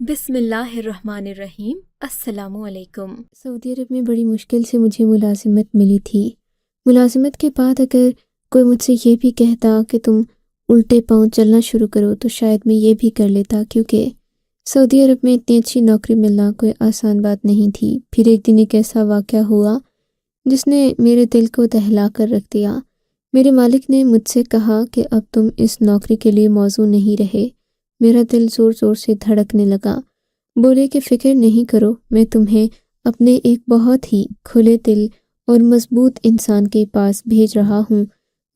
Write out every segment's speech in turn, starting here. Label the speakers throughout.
Speaker 1: बिस्मिल्लाहिर्रहमानिर्रहीम। अस्सलामु अलैकुम।
Speaker 2: सऊदी अरब में बड़ी मुश्किल से मुझे मुलाजिमत मिली थी। मुलाजिमत के बाद अगर कोई मुझसे ये भी कहता कि तुम उल्टे पाँव चलना शुरू करो तो शायद मैं ये भी कर लेता, क्योंकि सऊदी अरब में इतनी अच्छी नौकरी मिलना कोई आसान बात नहीं थी। फिर एक दिन एक ऐसा वाक़या हुआ जिसने मेरे दिल को दहला कर रख दिया। मेरे मालिक ने मुझसे कहा कि अब तुम इस नौकरी के लिए मौजू नहीं रहे। मेरा दिल ज़ोर ज़ोर से धड़कने लगा। बोले कि फ़िक्र नहीं करो, मैं तुम्हें अपने एक बहुत ही खुले दिल और मजबूत इंसान के पास भेज रहा हूँ।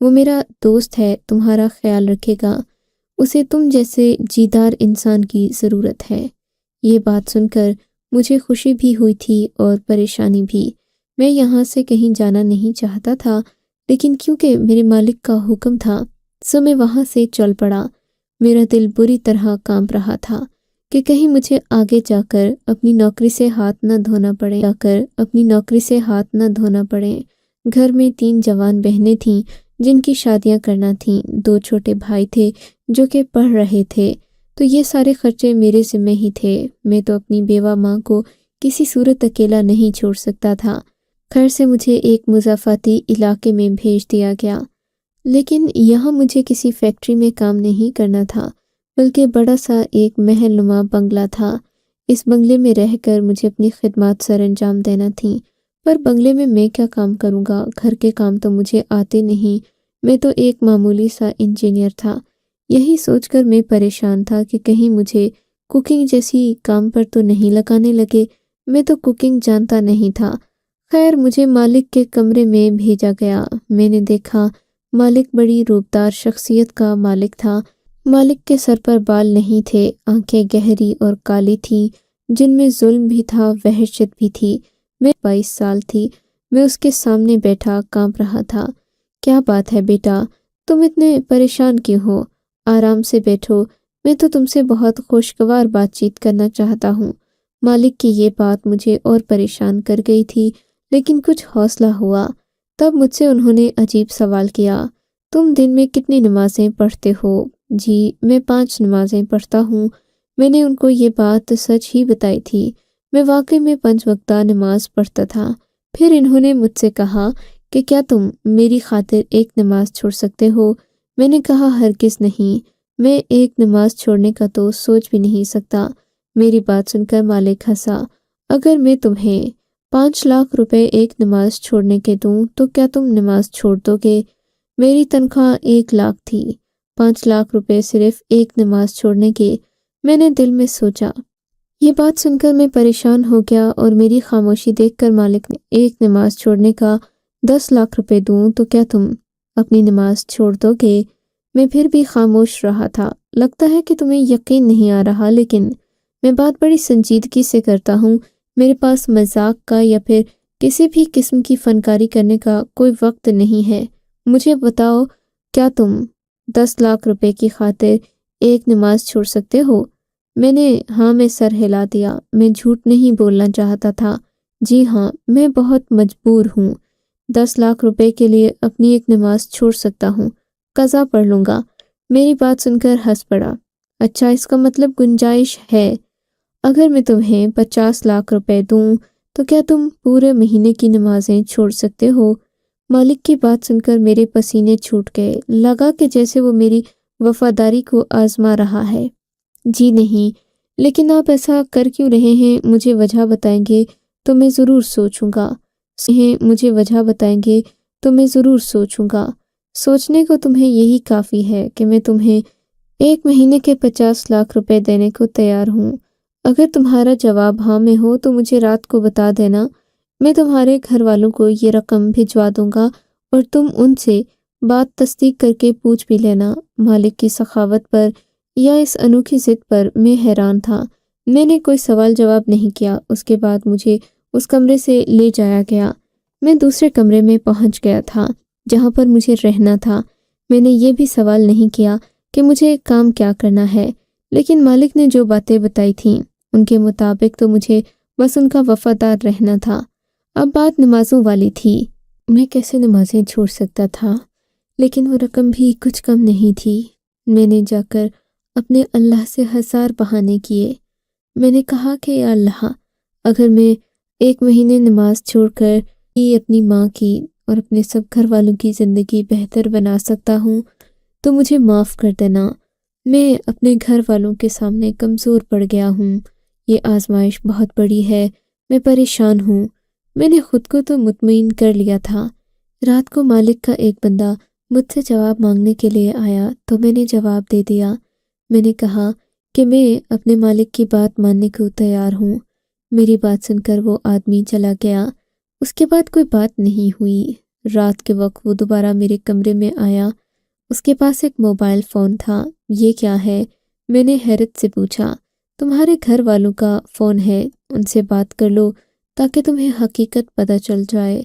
Speaker 2: वो मेरा दोस्त है, तुम्हारा ख्याल रखेगा। उसे तुम जैसे जीदार इंसान की ज़रूरत है। ये बात सुनकर मुझे खुशी भी हुई थी और परेशानी भी। मैं यहाँ से कहीं जाना नहीं चाहता था, लेकिन क्योंकि मेरे मालिक का हुक्म था सो मैं वहाँ से चल पड़ा। मेरा दिल बुरी तरह कांप रहा था कि कहीं मुझे आगे जाकर अपनी नौकरी से हाथ न धोना पड़े। घर में 3 जवान बहनें थीं जिनकी शादियां करना थीं। 2 छोटे भाई थे जो कि पढ़ रहे थे, तो ये सारे खर्चे मेरे ज़िम्मे ही थे। मैं तो अपनी बेवा माँ को किसी सूरत अकेला नहीं छोड़ सकता था। खैर से मुझे एक मुज़ाफ़ाती इलाके में भेज दिया गया, लेकिन यहाँ मुझे किसी फैक्ट्री में काम नहीं करना था, बल्कि बड़ा सा एक महलनुमा बंगला था। इस बंगले में रहकर मुझे अपनी खिदमत सर अंजाम देना थी। पर बंगले में मैं क्या काम करूँगा? घर के काम तो मुझे आते नहीं। मैं तो एक मामूली सा इंजीनियर था। यही सोचकर मैं परेशान था कि कहीं मुझे कुकिंग जैसी काम पर तो नहीं लगाने लगे। मैं तो कुकिंग जानता नहीं था। खैर मुझे मालिक के कमरे में भेजा गया। मैंने देखा मालिक बड़ी रूपदार शख्सियत का मालिक था। मालिक के सर पर बाल नहीं थे, आंखें गहरी और काली थीं, जिनमें जुल्म भी था, वहशत भी थी। मैं 22 साल थी। मैं उसके सामने बैठा कांप रहा था। क्या बात है बेटा, तुम इतने परेशान क्यों हो? आराम से बैठो, मैं तो तुमसे बहुत खुशगवार बातचीत करना चाहता हूँ। मालिक की ये बात मुझे और परेशान कर गई थी, लेकिन कुछ हौसला हुआ। तब मुझसे उन्होंने अजीब सवाल किया, तुम दिन में कितनी नमाज़ें पढ़ते हो? जी, मैं 5 नमाज़ें पढ़ता हूँ। मैंने उनको ये बात सच ही बताई थी। मैं वाकई में 5 वक्ता नमाज पढ़ता था। फिर इन्होंने मुझसे कहा कि क्या तुम मेरी खातिर एक नमाज छोड़ सकते हो? मैंने कहा हरगिज़ नहीं, मैं एक नमाज छोड़ने का तो सोच भी नहीं सकता। मेरी बात सुनकर मालिक हंसा। अगर मैं तुम्हें 5 लाख रुपए एक नमाज छोड़ने के दूं तो क्या तुम नमाज छोड़ दोगे? मेरी तनख्वाह 1 लाख थी। 5 लाख रुपए सिर्फ एक नमाज छोड़ने के। मैंने दिल में सोचा। ये बात सुनकर मैं परेशान हो गया और मेरी खामोशी देखकर मालिक ने, एक नमाज छोड़ने का 10 लाख रुपए दूं तो क्या तुम अपनी नमाज छोड़ दोगे? मैं फिर भी खामोश रहा था। लगता है कि तुम्हें यकीन नहीं आ रहा, लेकिन मैं बात बड़ी संजीदगी से करता हूँ। मेरे पास मजाक का या फिर किसी भी किस्म की फनकारी करने का कोई वक्त नहीं है। मुझे बताओ, क्या तुम 10 लाख रुपए की खातिर एक नमाज छोड़ सकते हो? मैंने हाँ में सर हिला दिया। मैं झूठ नहीं बोलना चाहता था। जी हाँ, मैं बहुत मजबूर हूँ। 10 लाख रुपए के लिए अपनी एक नमाज छोड़ सकता हूँ। कज़ा पढ़ लूँगा। मेरी बात सुनकर हंस पड़ा। अच्छा, इसका मतलब गुंजाइश है। अगर मैं तुम्हें 50 लाख रुपए दूं तो क्या तुम पूरे महीने की नमाजें छोड़ सकते हो? मालिक की बात सुनकर मेरे पसीने छूट गए। लगा कि जैसे वो मेरी वफादारी को आजमा रहा है। जी नहीं, लेकिन आप ऐसा कर क्यों रहे हैं? मुझे वजह बताएंगे तो मैं ज़रूर सोचूंगा। सोचने को तुम्हें यही काफ़ी है कि मैं तुम्हें 1 महीने के 50 लाख रुपए देने को तैयार हूँ। अगर तुम्हारा जवाब हाँ में हो तो मुझे रात को बता देना। मैं तुम्हारे घर वालों को ये रकम भिजवा दूंगा और तुम उनसे बात तस्दीक करके पूछ भी लेना। मालिक की सखावत पर या इस अनोखी जिद पर मैं हैरान था। मैंने कोई सवाल जवाब नहीं किया। उसके बाद मुझे उस कमरे से ले जाया गया। मैं दूसरे कमरे में पहुंच गया था जहां पर मुझे रहना था। मैंने ये भी सवाल नहीं किया कि मुझे काम क्या करना है, लेकिन मालिक ने जो बातें बताई थीं उनके मुताबिक तो मुझे बस उनका वफादार रहना था। अब बात नमाजों वाली थी। मैं कैसे नमाजें छोड़ सकता था, लेकिन वो रकम भी कुछ कम नहीं थी। मैंने जाकर अपने अल्लाह से 1000 बहाने किए। میں نے کہا کہ یا اللہ، اگر میں 1 مہینے نماز چھوڑ کر ہی اپنی ماں کی اور اپنے سب گھر والوں کی زندگی بہتر بنا سکتا ہوں تو مجھے معاف کر دینا۔ میں اپنے گھر والوں کے سامنے کمزور پڑ گیا ہوں، یہ آزمائش بہت بڑی ہے، میں پریشان ہوں۔ میں نے خود کو تو مطمئن کر لیا تھا۔ رات کو مالک کا ایک بندہ مجھ سے جواب مانگنے کے لیے آیا تو میں نے جواب دے دیا۔ میں نے کہا کہ میں اپنے مالک کی بات ماننے کو تیار ہوں۔ میری بات سن کر وہ آدمی چلا گیا۔ اس کے بعد کوئی بات نہیں ہوئی۔ رات کے وقت وہ دوبارہ میرے کمرے میں آیا۔ اس کے پاس ایک موبائل فون تھا۔ یہ کیا ہے؟ میں نے حیرت سے پوچھا۔ تمہارے گھر والوں کا فون ہے، ان سے بات کر لو تاکہ تمہیں حقیقت پتہ چل جائے۔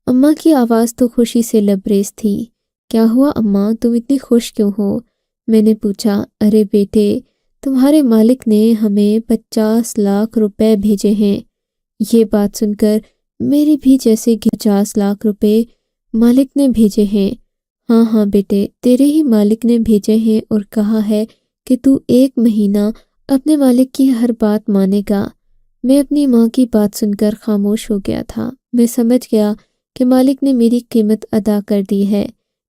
Speaker 2: اماں کی آواز تو خوشی سے لبریز تھی۔ کیا ہوا اماں، تم اتنی خوش کیوں ہو؟ میں نے پوچھا۔ ارے بیٹے، تمہارے مالک نے ہمیں 50 لاکھ روپے بھیجے ہیں۔ یہ بات سن کر میری بھی جیسے 50 لاکھ روپے مالک نے بھیجے ہیں۔ ہاں ہاں بیٹے، تیرے ہی مالک نے بھیجے ہیں اور کہا ہے کہ تو 1 مہینہ اپنے مالک کی ہر بات مانے گا۔ میں اپنی ماں کی بات سن کر خاموش ہو گیا تھا۔ میں سمجھ گیا کہ مالک نے میری قیمت ادا کر دی ہے،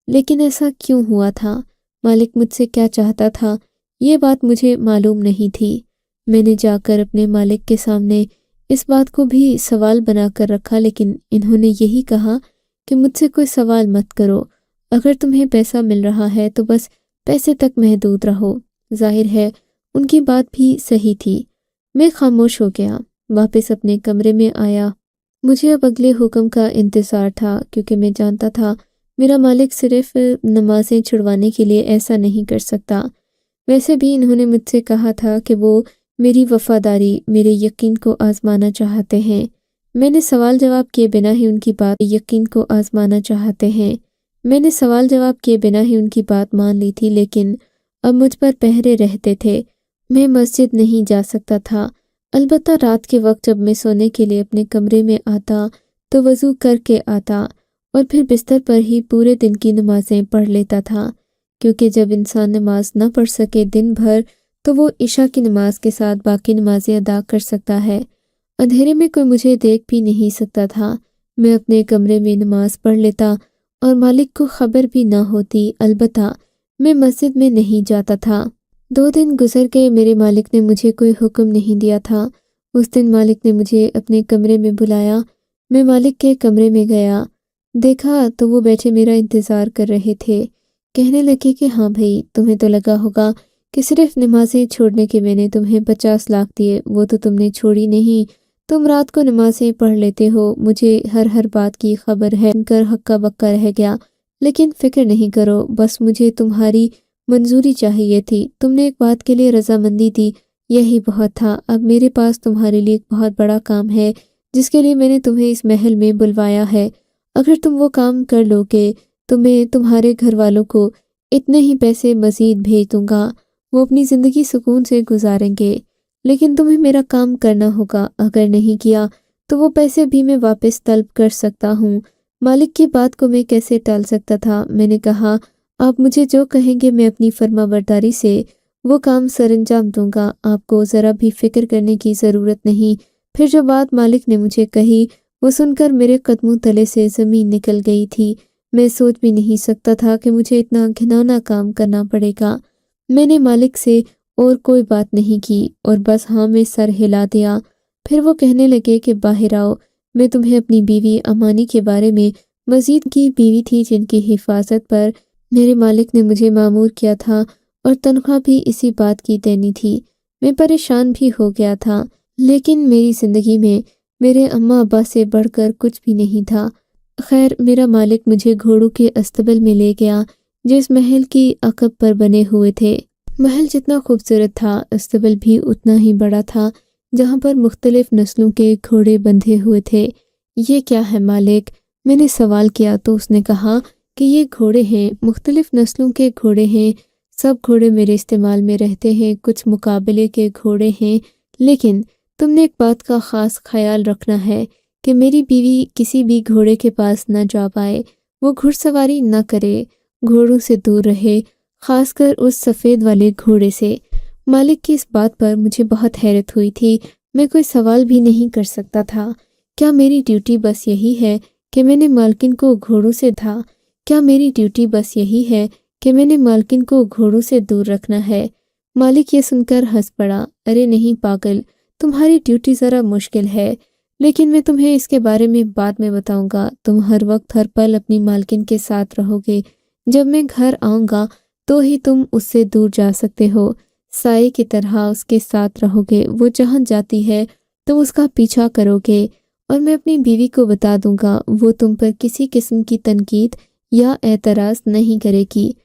Speaker 2: لیکن ایسا کیوں ہوا تھا؟ مالک مجھ سے کیا چاہتا تھا؟ یہ بات مجھے معلوم نہیں تھی۔ میں نے جا کر اپنے مالک کے سامنے اس بات کو بھی سوال بنا کر رکھا، لیکن انہوں نے یہی کہا کہ مجھ سے کوئی سوال مت کرو، اگر تمہیں پیسہ مل رہا ہے تو بس پیسے تک محدود رہو۔ ظاہر ہے ان کی بات بھی صحیح تھی۔ میں خاموش ہو گیا، واپس اپنے کمرے میں آیا۔ مجھے اب اگلے حکم کا انتظار تھا، کیونکہ میں جانتا تھا میرا مالک صرف نمازیں چھڑوانے کے لیے ایسا نہیں کر سکتا۔ ویسے بھی انہوں نے مجھ سے کہا تھا کہ وہ میری وفاداری، میرے یقین کو آزمانا چاہتے ہیں۔ میں نے سوال جواب کیے بنا ہی ان کی بات یقین کو آزمانا چاہتے ہیں۔ میں نے سوال جواب کیے بنا ہی ان کی بات مان لی تھی، لیکن اب مجھ پر پہرے رہتے تھے۔ میں مسجد نہیں جا سکتا تھا، البتہ رات کے وقت جب میں سونے کے لیے اپنے کمرے میں آتا تو وضو کر کے آتا اور پھر بستر پر ہی پورے دن کی نمازیں پڑھ لیتا تھا، کیونکہ جب انسان نماز نہ پڑھ سکے دن بھر تو وہ عشاء کی نماز کے ساتھ باقی نمازیں ادا کر سکتا ہے۔ اندھیرے میں کوئی مجھے دیکھ بھی نہیں سکتا تھا۔ میں اپنے کمرے میں نماز پڑھ لیتا اور مالک کو خبر بھی نہ ہوتی، البتہ میں مسجد میں نہیں جاتا تھا۔ 2 دن گزر گئے، میرے مالک نے مجھے کوئی حکم نہیں دیا تھا۔ اس دن مالک نے مجھے اپنے کمرے میں بلایا۔ میں مالک کے کمرے میں گیا، دیکھا تو وہ بیٹھے میرا انتظار کر رہے تھے۔ کہنے لگے کہ ہاں بھائی، تمہیں تو لگا ہوگا کہ صرف نمازیں چھوڑنے کے میں نے تمہیں 50 لاکھ دیے، وہ تو تم نے چھوڑی نہیں۔ تم رات کو نمازیں پڑھ لیتے ہو، مجھے ہر بات کی خبر ہے، سن کر ہکا بکا رہ گیا۔ لیکن فکر نہیں کرو، بس مجھے تمہاری منظوری چاہیے تھی۔ تم نے ایک بات کے لیے رضامندی دی، یہی بہت تھا۔ اب میرے پاس تمہارے لیے ایک بہت بڑا کام ہے جس کے لیے میں نے تمہیں اس محل میں بلوایا ہے۔ اگر تم وہ کام کر لو گے تو میں تمہارے گھر والوں کو اتنے ہی پیسے مزید بھیج دوں گا، وہ اپنی زندگی سکون سے گزاریں گے۔ لیکن تمہیں میرا کام کرنا ہوگا، اگر نہیں کیا تو وہ پیسے بھی میں واپس طلب کر سکتا ہوں۔ مالک کی بات کو میں کیسے ٹال سکتا تھا؟ میں نے کہا آپ مجھے جو کہیں گے میں اپنی فرما برداری سے وہ کام سر انجام دوں گا، آپ کو ذرا بھی فکر کرنے کی ضرورت نہیں۔ پھر جو بات مالک نے مجھے کہی وہ سن کر میرے قدموں تلے سے زمین نکل گئی تھی۔ میں سوچ بھی نہیں سکتا تھا کہ مجھے اتنا گھناؤنا کام کرنا پڑے گا۔ میں نے مالک سے اور کوئی بات نہیں کی اور بس ہاں میں سر ہلا دیا۔ پھر وہ کہنے لگے کہ باہر آؤ، میں تمہیں اپنی بیوی امانی کے بارے میں مزید کی بیوی تھی جن کی حفاظت پر میرے مالک نے مجھے مامور کیا تھا اور تنخواہ بھی اسی بات کی دینی تھی۔ میں پریشان بھی ہو گیا تھا، لیکن میری زندگی میں میرے اماں ابا سے بڑھ کر کچھ بھی نہیں تھا۔ خیر، میرا مالک مجھے گھوڑوں کے استبل میں لے گیا جو اس محل کی عقب پر بنے ہوئے تھے۔ محل جتنا خوبصورت تھا، استبل بھی اتنا ہی بڑا تھا، جہاں پر مختلف نسلوں کے گھوڑے بندھے ہوئے تھے۔ یہ کیا ہے مالک؟ میں نے سوال کیا تو اس نے کہا کہ یہ گھوڑے ہیں، مختلف نسلوں کے گھوڑے ہیں، سب گھوڑے میرے استعمال میں رہتے ہیں، کچھ مقابلے کے گھوڑے ہیں، لیکن تم نے ایک بات کا خاص خیال رکھنا ہے کہ میری بیوی کسی بھی گھوڑے کے پاس نہ جا پائے، وہ گھڑ سواری نہ کرے، گھوڑوں سے دور رہے، خاص کر اس سفید والے گھوڑے سے۔ मालिक की इस बात पर मुझे बहुत हैरत हुई थी। मैं कोई सवाल भी नहीं कर सकता था। क्या मेरी ड्यूटी बस यही है कि मैंने मालकिन को घोड़ों से था? क्या मेरी ड्यूटी बस यही है कि मैंने मालकिन को घोड़ों से दूर रखना है? मालिक ये सुनकर हंस पड़ा। अरे नहीं पागल, तुम्हारी ड्यूटी ज़रा मुश्किल है, लेकिन मैं तुम्हें इसके बारे में बाद में बताऊंगा। तुम हर वक्त हर पल अपनी मालकिन के साथ रहोगे। जब मैं घर आऊंगा तो ही तुम उससे दूर जा सकते हो। साए की तरह उसके साथ रहोगे। वो जहाँ जाती है तुम उसका पीछा करोगे। और मैं अपनी बीवी को बता दूंगा, वो तुम पर किसी किस्म की तनकीद या एतराज़ नहीं करेगी।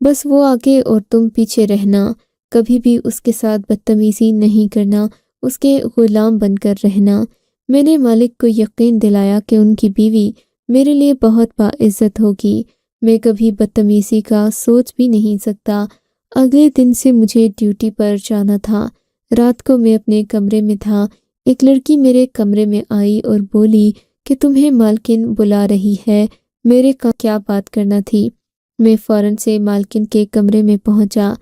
Speaker 2: बस वो आगे और तुम पीछे रहना। कभी भी उसके साथ बदतमीज़ी नहीं करना, उसके गुलाम बनकर रहना। मैंने मालिक को यकीन दिलाया कि उनकी बीवी मेरे लिए बहुत बाइज़्ज़त होगी। मैं कभी बदतमीज़ी का सोच भी नहीं सकता। अगले दिन से मुझे ड्यूटी पर जाना था। रात को मैं अपने कमरे में था। एक लड़की मेरे कमरे में आई और बोली कि तुम्हें मालकिन बुला रही है। मेरे का क्या बात करना थी। मैं फ़ौरन से मालकिन के कमरे में पहुंचा।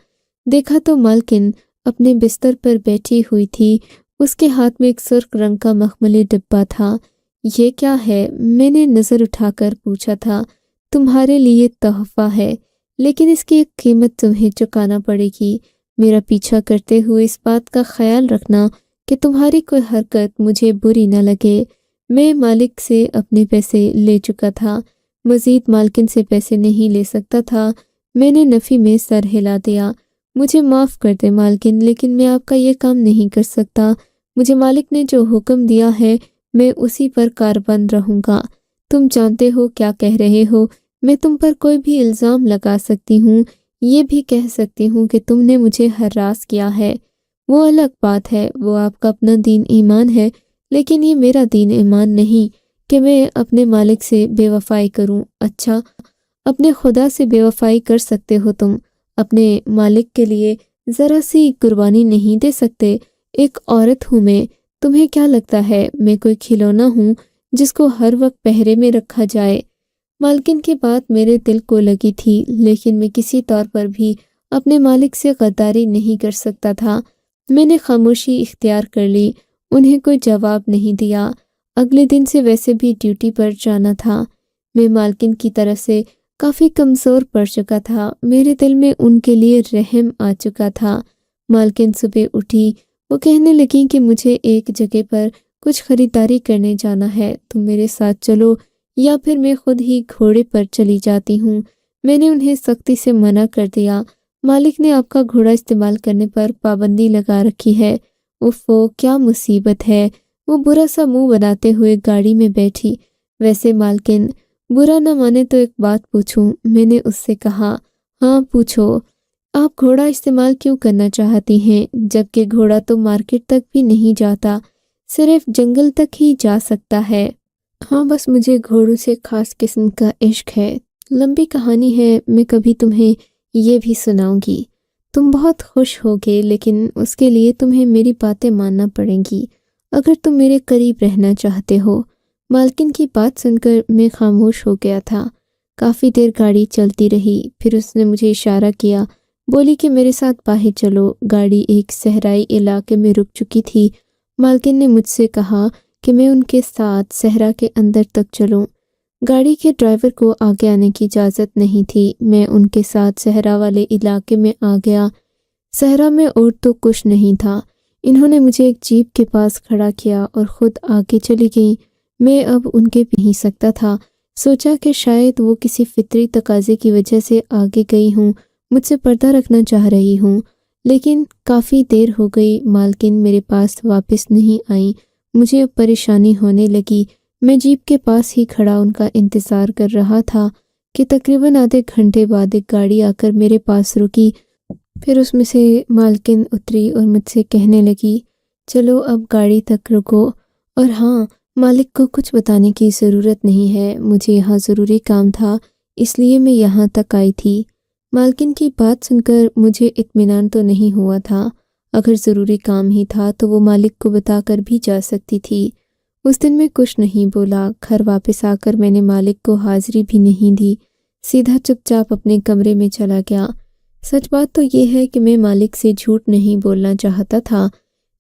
Speaker 2: देखा तो मालकिन अपने बिस्तर पर बैठी हुई थी। उसके हाथ में एक सुर्ख रंग का मखमली डिब्बा था। ये क्या है? मैंने नज़र उठाकर पूछा था। तुम्हारे लिए तोहफ़ा है, लेकिन इसकी एक कीमत तुम्हें चुकाना पड़ेगी। मेरा पीछा करते हुए इस बात का ख्याल रखना कि तुम्हारी कोई हरकत मुझे बुरी न लगे। मैं मालिक से अपने पैसे ले चुका था, मज़ीद मालकिन से पैसे नहीं ले सकता था। मैंने नफ़ी में सर हिला दिया। मुझे माफ़ कर दे मालकिन, लेकिन मैं आपका ये काम नहीं कर सकता। मुझे मालिक ने जो हुक्म दिया है मैं उसी पर कारबंद रहूँगा। तुम जानते हो क्या कह रहे हो। मैं तुम पर कोई भी इल्ज़ाम लगा सकती हूँ। ये भी कह सकती हूँ कि तुमने मुझे हरास किया है। वो अलग बात है, वो आपका अपना दीन ईमान है, लेकिन ये मेरा दीन ईमान नहीं कि मैं अपने मालिक से बेवफाई करूं। अच्छा, अपने खुदा से बेवफाई कर सकते हो तुम, अपने मालिक के लिए ज़रा सी कुर्बानी नहीं दे सकते? एक औरत हूँ मैं। तुम्हें क्या लगता है मैं कोई खिलौना हूँ जिसको हर वक्त पहरे में रखा जाए? मालकिन की बात मेरे दिल को लगी थी, लेकिन मैं किसी तौर पर भी अपने मालिक से गद्दारी नहीं कर सकता था। मैंने खामोशी इख्तियार कर ली, उन्हें कोई जवाब नहीं दिया। अगले दिन से वैसे भी ड्यूटी पर जाना था। मैं मालकिन की तरफ से काफ़ी कमज़ोर पड़ चुका था। मेरे दिल में उनके लिए रहम आ चुका था। मालकिन सुबह उठी। वो कहने लगी कि मुझे एक जगह पर कुछ ख़रीदारी करने जाना है, तुम मेरे साथ चलो या फिर मैं खुद ही घोड़े पर चली जाती हूँ। मैंने उन्हें सख्ती से मना कर दिया। मालिक ने आपका घोड़ा इस्तेमाल करने पर पाबंदी लगा रखी है। उफ़ो, क्या मुसीबत है। वो बुरा सा मुंह बनाते हुए गाड़ी में बैठी। वैसे मालकिन, बुरा न माने तो एक बात पूछूं? मैंने उससे कहा। हाँ पूछो। आप घोड़ा इस्तेमाल क्यों करना चाहती हैं, जबकि घोड़ा तो मार्केट तक भी नहीं जाता, सिर्फ जंगल तक ही जा सकता है? हाँ, बस मुझे घोड़ों से ख़ास किस्म का इश्क है। लंबी कहानी है, मैं कभी तुम्हें ये भी सुनाऊंगी। तुम बहुत खुश होगे, लेकिन उसके लिए तुम्हें मेरी बातें मानना पड़ेंगी अगर तुम मेरे करीब रहना चाहते हो। मालकिन की बात सुनकर मैं खामोश हो गया था। काफ़ी देर गाड़ी चलती रही, फिर उसने मुझे इशारा किया, बोली कि मेरे साथ बाहर चलो। गाड़ी एक सहराई इलाके में रुक चुकी थी। मालकिन ने मुझसे कहा कि मैं उनके साथ सहरा के अंदर तक चलूं। गाड़ी के ड्राइवर को आगे आने की इजाज़त नहीं थी। मैं उनके साथ सहरा वाले इलाके में आ गया। सहरा में और तो कुछ नहीं था। इन्होंने मुझे एक जीप के पास खड़ा किया और ख़ुद आगे चली गई। मैं अब उनके नहीं सकता था। सोचा कि शायद वो किसी फितरी तकाजे की वजह से आगे गई हूँ, मुझसे पर्दा रखना चाह रही हूँ। लेकिन काफ़ी देर हो गई, मालकिन मेरे पास वापस नहीं आई। मुझे अब परेशानी होने लगी। मैं जीप के पास ही खड़ा उनका इंतज़ार कर रहा था कि तकरीबन आधे घंटे बाद एक गाड़ी आकर मेरे पास रुकी। फिर उसमें से मालकिन उतरी और मुझसे कहने लगी, चलो अब गाड़ी तक रुको। और हाँ, मालिक को कुछ बताने की ज़रूरत नहीं है, मुझे यहाँ ज़रूरी काम था, इसलिए मैं यहाँ तक आई थी। मालकिन की बात सुनकर मुझे इत्मीनान तो नहीं हुआ था। अगर ज़रूरी काम ही था तो वो मालिक को बताकर भी जा सकती थी। उस दिन मैं कुछ नहीं बोला। घर वापस आकर मैंने मालिक को हाज़िरी भी नहीं दी, सीधा चुपचाप अपने कमरे में चला गया। सच बात तो ये है कि मैं मालिक से झूठ नहीं बोलना चाहता था,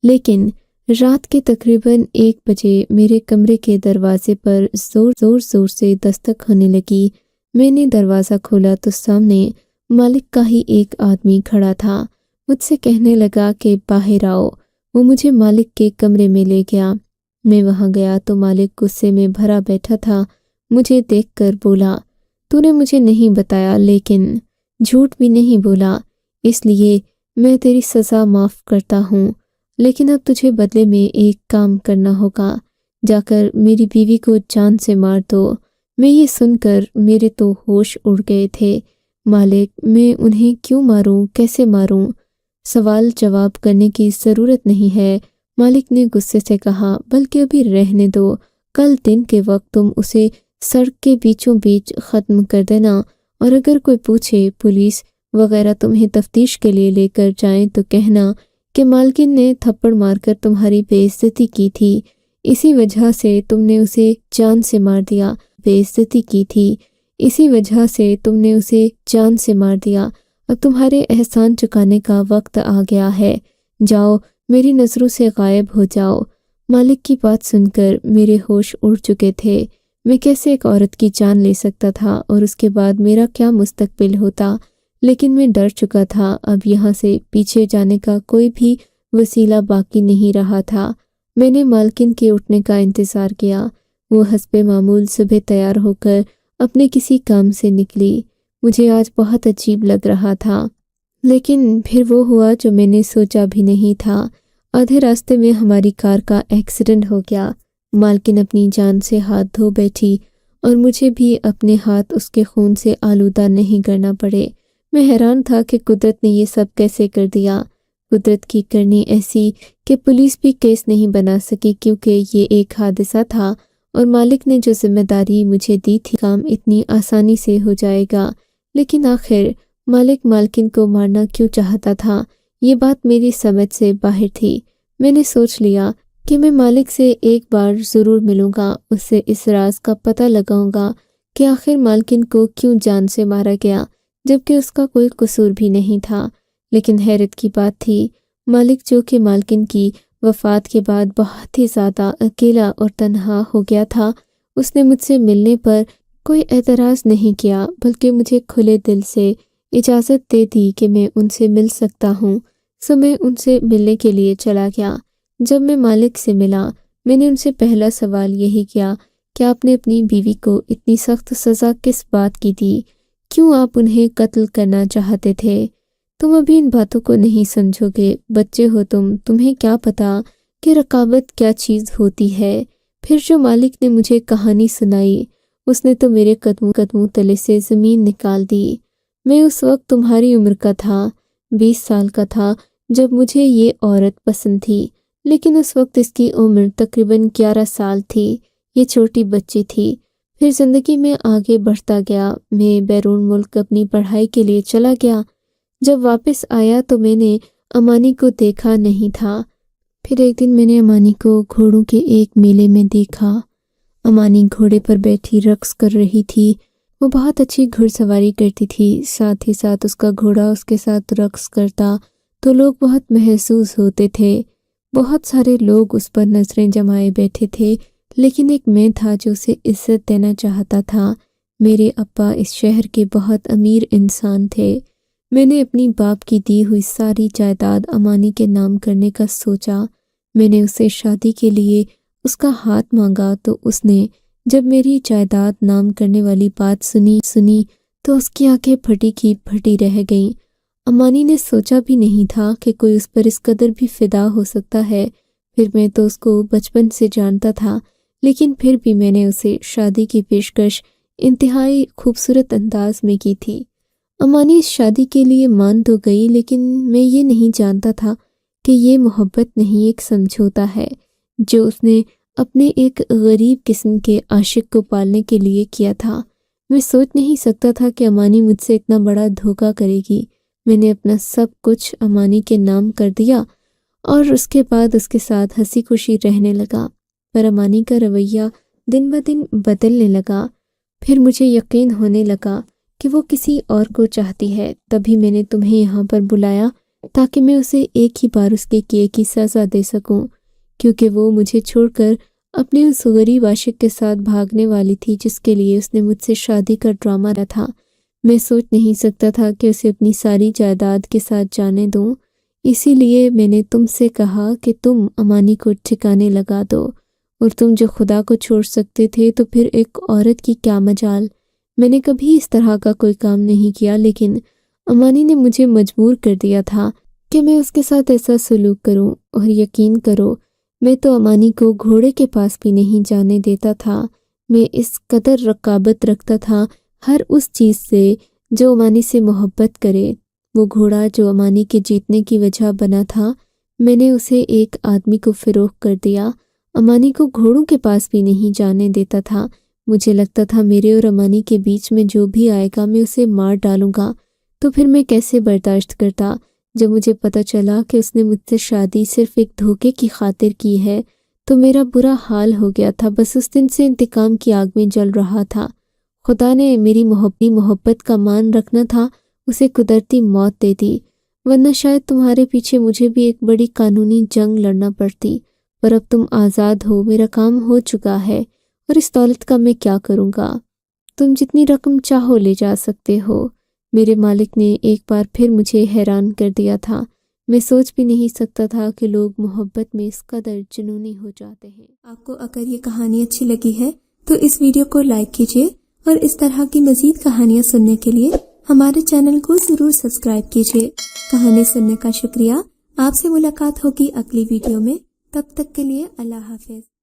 Speaker 2: लेकिन रात के तकरीबन 1 बजे मेरे कमरे के दरवाजे पर जोर से दस्तक होने लगी। मैंने दरवाज़ा खोला तो सामने मालिक का ही एक आदमी खड़ा था। मुझसे कहने लगा कि बाहर आओ। वो मुझे मालिक के कमरे में ले गया। मैं वहाँ गया तो मालिक गुस्से में भरा बैठा था। मुझे देखकर बोला, तूने मुझे नहीं बताया, लेकिन झूठ भी नहीं बोला, इसलिए मैं तेरी सज़ा माफ़ करता हूँ, लेकिन अब तुझे बदले में एक काम करना होगा। जाकर मेरी बीवी को जान से मार दो। मैं ये सुनकर मेरे तो होश उड़ गए थे। मालिक, मैं उन्हें क्यों मारूं, कैसे मारूं? सवाल जवाब करने की ज़रूरत नहीं है, मालिक ने गुस्से से कहा, बल्कि अभी रहने दो। कल दिन के वक्त तुम उसे सड़क के बीचों बीच ख़त्म कर देना, और अगर कोई पूछे, पुलिस वगैरह तुम्हें तफ्तीश के लिए लेकर जाएं, तो कहना कि मालकिन ने थप्पड़ मारकर तुम्हारी बेइज्जती की थी, इसी वजह से तुमने उसे जान से मार दिया। बेइज्जती की थी, इसी वजह से तुमने उसे जान से मार दिया। अब तुम्हारे एहसान चुकाने का वक्त आ गया है। जाओ, मेरी नज़रों से गायब हो जाओ। मालिक की बात सुनकर मेरे होश उड़ चुके थे। मैं कैसे एक औरत की जान ले सकता था, और उसके बाद मेरा क्या मुस्तकबिल होता? लेकिन मैं डर चुका था। अब यहाँ से पीछे जाने का कोई भी वसीला बाकी नहीं रहा था। मैंने मालकिन के उठने का इंतज़ार किया। वो हस्बे मामूल सुबह तैयार होकर अपने किसी काम से निकली। मुझे आज बहुत अजीब लग रहा था, लेकिन फिर वो हुआ जो मैंने सोचा भी नहीं था। आधे रास्ते में हमारी कार का एक्सीडेंट हो गया। मालकिन अपनी जान से हाथ धो बैठी, और मुझे भी अपने हाथ उसके खून से आलूदा नहीं करना पड़े। मैं हैरान था कि कुदरत ने ये सब कैसे कर दिया। कुदरत की करनी ऐसी कि पुलिस भी केस नहीं बना सकी, क्योंकि ये एक हादसा था, और मालिक ने जो जिम्मेदारी मुझे दी थी, काम इतनी आसानी से हो जाएगा। लेकिन आखिर मालिक मालकिन को मारना क्यों चाहता था, ये बात मेरी समझ से बाहर थी। मैंने सोच लिया कि मैं मालिक से एक बार ज़रूर मिलूँगा, उससे इस राज का पता लगाऊंगा कि आखिर मालकिन को क्यों जान से मारा गया, जबकि उसका कोई कसूर भी नहीं था। लेकिन हैरत की बात थी, मालिक जो कि मालकिन की वफ़ात के बाद बहुत ही ज़्यादा अकेला और तन्हा हो गया था, उसने मुझसे मिलने पर कोई एतराज़ नहीं किया, बल्कि मुझे खुले दिल से इजाज़त दे दी कि मैं उनसे मिल सकता हूँ। सो मैं उनसे मिलने के लिए चला गया। जब मैं मालिक से मिला, मैंने उनसे पहला सवाल यही किया कि आपने अपनी बीवी को इतनी सख्त सज़ा किस बात की थी? क्यों आप उन्हें कत्ल करना चाहते थे? तुम अभी इन बातों को नहीं समझोगे, बच्चे हो तुम, तुम्हें क्या पता कि रकाबत क्या चीज़ होती है। फिर जो मालिक ने मुझे कहानी सुनाई, उसने तो मेरे कदमों तले से ज़मीन निकाल दी। मैं उस वक्त तुम्हारी उम्र का था, 20 साल का था, जब मुझे ये औरत पसंद थी, लेकिन उस वक्त इसकी उम्र तकरीबन 11 साल थी। ये छोटी बच्ची थी। फिर ज़िंदगी में आगे बढ़ता गया। मैं बैरून मुल्क अपनी पढ़ाई के लिए चला गया। जब वापस आया तो मैंने अमानी को देखा नहीं था। फिर एक दिन मैंने अमानी को घोड़ों के एक मेले में देखा। अमानी घोड़े पर बैठी रक्स कर रही थी। वो बहुत अच्छी घुड़सवारी करती थी, साथ ही साथ उसका घोड़ा उसके साथ रक्स करता तो लोग बहुत महसूस होते थे। बहुत सारे लोग उस पर नजरें जमाए बैठे थे, लेकिन एक मैं था जो उसे इज्जत देना चाहता था। मेरे अब्बा इस शहर के बहुत अमीर इंसान थे। मैंने अपनी बाप की दी हुई सारी जायदाद अमानी के नाम करने का सोचा। मैंने उसे शादी के लिए उसका हाथ मांगा तो उसने जब मेरी जायदाद नाम करने वाली बात सुनी तो उसकी आंखें फटी की फटी रह गईं। अमानी ने सोचा भी नहीं था कि कोई उस पर इस कदर भी फिदा हो सकता है। फिर मैं तो उसको बचपन से जानता था, लेकिन फिर भी मैंने उसे शादी की पेशकश इंतहाई खूबसूरत अंदाज में की थी। अमानी इस शादी के लिए मान तो गई, लेकिन मैं ये नहीं जानता था कि ये मोहब्बत नहीं, एक समझौता है जो उसने अपने एक गरीब किस्म के आशिक को पालने के लिए किया था। मैं सोच नहीं सकता था कि अमानी मुझसे इतना बड़ा धोखा करेगी। मैंने अपना सब कुछ अमानी के नाम कर दिया और उसके बाद उसके साथ हंसी खुशी रहने लगा। पर अमानी का रवैया दिन ब दिन बदलने लगा। फिर मुझे यकीन होने लगा کہ وہ کسی اور کو چاہتی ہے، تبھی میں نے تمہیں یہاں پر بلایا تاکہ میں اسے ایک ہی بار اس کے کیے کی سزا دے سکوں، کیونکہ وہ مجھے چھوڑ کر اپنے اس غریب عاشق کے ساتھ بھاگنے والی تھی جس کے لیے اس نے مجھ سے شادی کا ڈرامہ رہا تھا۔ میں سوچ نہیں سکتا تھا کہ اسے اپنی ساری جائیداد کے ساتھ جانے دوں، اسی لیے میں نے تم سے کہا کہ تم امانی کو ٹھکانے لگا دو، اور تم جو خدا کو چھوڑ سکتے تھے تو پھر ایک عورت کی کیا مجال۔ میں نے کبھی اس طرح کا کوئی کام نہیں کیا، لیکن امانی نے مجھے مجبور کر دیا تھا کہ میں اس کے ساتھ ایسا سلوک کروں، اور یقین کرو میں تو امانی کو گھوڑے کے پاس بھی نہیں جانے دیتا تھا۔ میں اس قدر رقابت رکھتا تھا ہر اس چیز سے جو امانی سے محبت کرے۔ وہ گھوڑا جو امانی کے جیتنے کی وجہ بنا تھا، میں نے اسے ایک آدمی کو فروخت کر دیا۔ امانی کو گھوڑوں کے پاس بھی نہیں جانے دیتا تھا۔ مجھے لگتا تھا میرے اور امانی کے بیچ میں جو بھی آئے گا میں اسے مار ڈالوں گا، تو پھر میں کیسے برداشت کرتا۔ جب مجھے پتہ چلا کہ اس نے مجھ سے شادی صرف ایک دھوکے کی خاطر کی ہے تو میرا برا حال ہو گیا تھا۔ بس اس دن سے انتقام کی آگ میں جل رہا تھا۔ خدا نے میری محبت کا مان رکھنا تھا، اسے قدرتی موت دے دی، ورنہ شاید تمہارے پیچھے مجھے بھی ایک بڑی قانونی جنگ لڑنا پڑتی۔ پر اب تم آزاد ہو، میرا کام ہو چکا ہے، اور اس دولت کا میں کیا کروں گا؟ تم جتنی رقم چاہو لے جا سکتے ہو۔ میرے مالک نے ایک بار پھر مجھے حیران کر دیا تھا۔ میں سوچ بھی نہیں سکتا تھا کہ لوگ محبت میں اس قدر جنونی ہو جاتے ہیں۔
Speaker 1: آپ کو اگر یہ کہانی اچھی لگی ہے تو اس ویڈیو کو لائک کیجیے، اور اس طرح کی مزید کہانیاں سننے کے لیے ہمارے چینل کو ضرور سبسکرائب کیجیے۔ کہانی سننے کا شکریہ۔ آپ سے ملاقات ہوگی اگلی ویڈیو میں، تب تک کے لیے اللہ حافظ۔